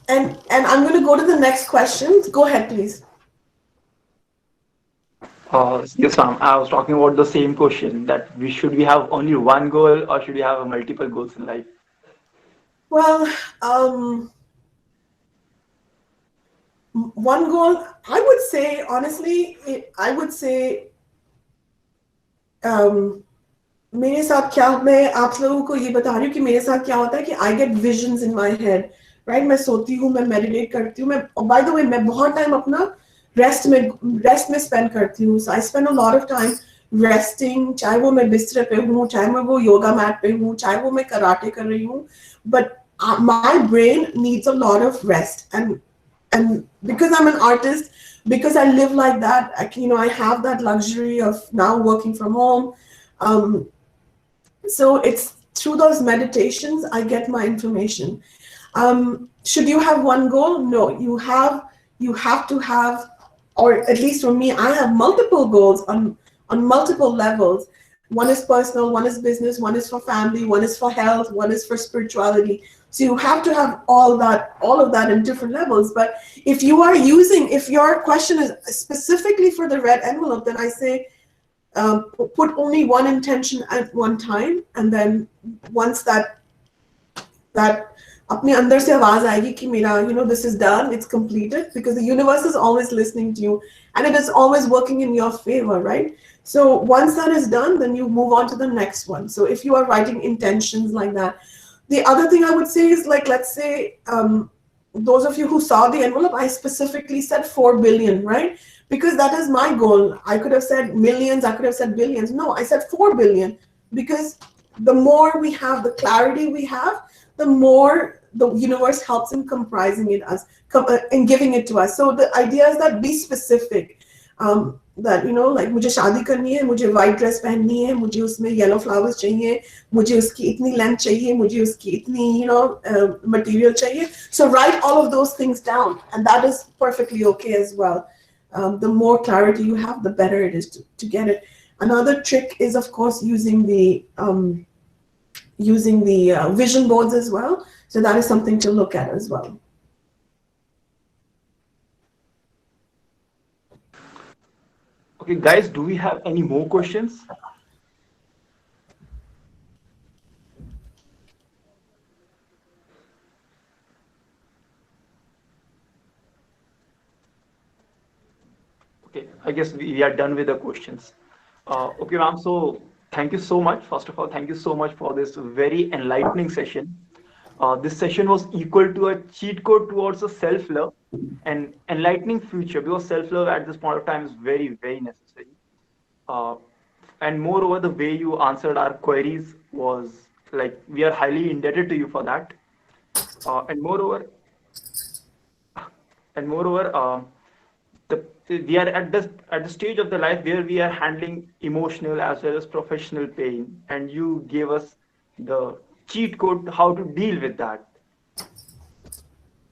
And I'm going to go to the next question. Go ahead, please. Yes, ma'am. I was talking about the same question, that we have only one goal, or should we have multiple goals in life? Well, one goal, I would say, honestly, I would say, मेरे साथ क्या, मैं आप लोगों को ये बता रही हूँ कि मेरे साथ क्या होता है कि I get visions in my head, right? मैं सोती हूँ, मैं meditate करती हूँ, by the way, मैं बहुत time अपना rest में spend करती हूँ. So I spend a lot of time resting, चाहे वो मैं बिस्तर पे हूँ, चाहे मैं वो yoga mat पे हूँ, चाहे वो मैं karate कर रही हूँ, but my brain needs a lot of rest. And because I'm an artist, because I live like that, I have that luxury of now working from home. So it's through those meditations I get my information. Should you have one goal? No, you have to have, or at least for me, I have multiple goals on multiple levels. One is personal, one is business, one is for family, one is for health, one is for spirituality. So you have to have all of that in different levels. But if your question is specifically for the red envelope, then I say put only one intention at one time, and then once that अपने अंदर से आवाज आएगी कि मेरा, this is done, it's completed, because the universe is always listening to you and it is always working in your favor, right? So once that is done, then you move on to the next one. So if you are writing intentions like that, the other thing I would say is, like, let's say those of you who saw the envelope, I specifically said 4 billion, right? Because that is my goal. I could have said millions, I could have said billions. No, I said 4 billion, because the more we have, the clarity we have, the more the universe helps in comprising it in giving it to us. So the idea is that be specific. That like मुझे शादी करनी है, मुझे white dress पहननी है, मुझे उसमें yellow flowers चाहिए, मुझे उसकी इतनी length चाहिए, मुझे उसकी इतनी material चाहिए. So write all of those things down, and that is perfectly okay as well. The more clarity you have, the better it is to get it. Another trick is, of course, using the vision boards as well. So that is something to look at as well. Okay, guys, do we have any more questions? Okay, I guess we are done with the questions. Okay, ma'am. So thank you so much. First of all, thank you so much for this very enlightening session. This session was equal to a cheat code towards a self-love and enlightening future, because self-love at this point of time is very, very necessary. Uh, and moreover, the way you answered our queries was like, we are highly indebted to you for that. And moreover, and moreover, we are at the stage of the life where we are handling emotional as well as professional pain, and you gave us the cheat code how to deal with that.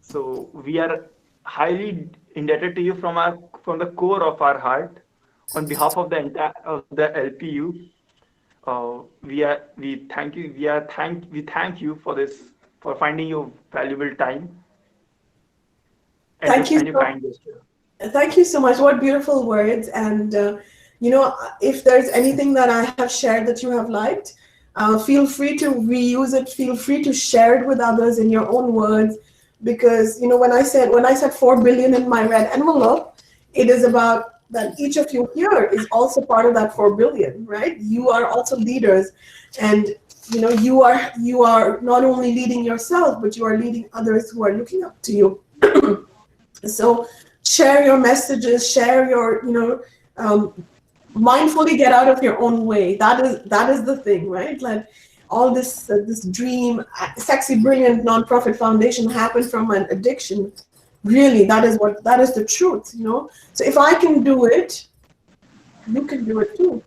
So we are highly indebted to you from the core of our heart. On behalf of the entire of the LPU, we thank you for this, for finding your valuable time Thank you and your so kind gesture. Thank you so much. What beautiful words. And, if there's anything that I have shared that you have liked, feel free to reuse it. Feel free to share it with others in your own words. Because, when I said 4 billion in my red envelope, it is about that each of you here is also part of that 4 billion, right? You are also leaders. And, you are not only leading yourself, but you are leading others who are looking up to you. So share your messages, share your, um, mindfully get out of your own way. That is the thing, right? Like all this dream, sexy, brilliant nonprofit foundation happened from an addiction. Really, that is the truth, So if I can do it, you can do it too.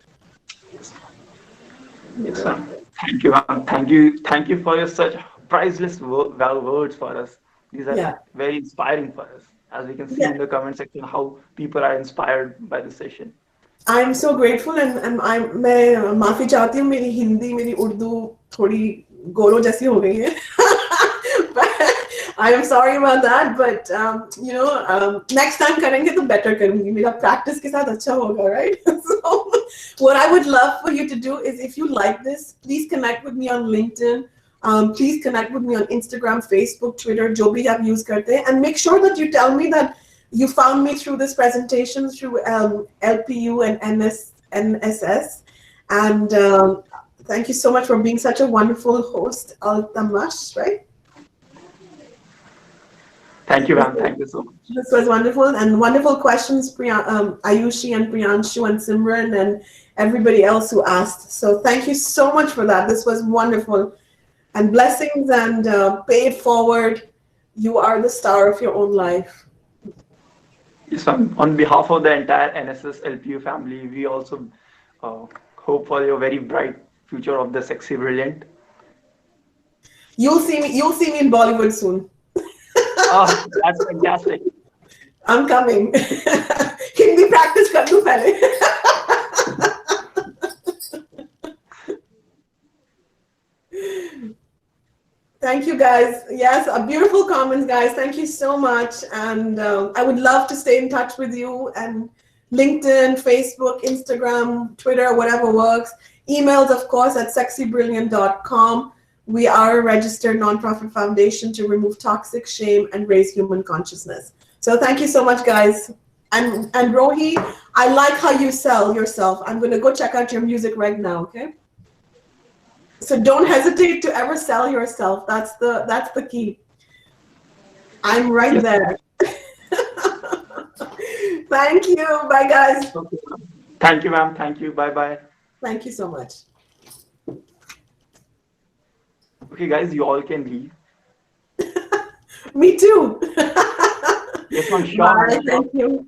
Yes, ma'am. Thank you, ma'am. Thank you for your such priceless words for us. These are Yeah. very inspiring for us, as we can see Yeah. in the comment section how people are inspired by the session. I'm so grateful and मैं माफी चाहती हूँ मेरी हिंदी मेरी उर्दू थोड़ी गोरो जैसी हो गई है. I am sorry about that, but next time करेंगे तो better करूँगी. मेरा practice के साथ अच्छा होगा, right? So what I would love for you to do is, if you like this, please connect with me on LinkedIn. Please connect with me on Instagram, Facebook, Twitter, जो भी आप use करते हैं, and make sure that you tell me that you found me through this presentation through LPU and NSS. And thank you so much for being such a wonderful host, Altamash, right? Thank you, ma'am. Thank you so much. This was wonderful, and wonderful questions, Ayushi and Priyanshu and Simran and everybody else who asked. So thank you so much for that. This was wonderful. And blessings, and pay it forward. You are the star of your own life. Yes, ma'am. On behalf of the entire NSS LPU family, we also hope for your very bright future of the sexy brilliant. You'll see me. You'll see me in Bollywood soon. Oh, that's fantastic. I'm coming. Hindi practice kar do pehle. Thank you, guys. Yes, beautiful comments, guys. Thank you so much. And I would love to stay in touch with you. And LinkedIn, Facebook, Instagram, Twitter, whatever works. Emails, of course, at sexybrilliant.com. We are a registered nonprofit foundation to remove toxic shame and raise human consciousness. So thank you so much, guys. And Rohi, I like how you sell yourself. I'm going to go check out your music right now, okay? So don't hesitate to ever sell yourself. That's the key. I'm right there. Thank you. Bye, guys. Okay. Thank you, ma'am. Thank you. Bye-bye. Thank you so much. Okay, guys, you all can leave. Me too. Yes, ma'am. Sure, Bye. ma'am. Sure. Thank you.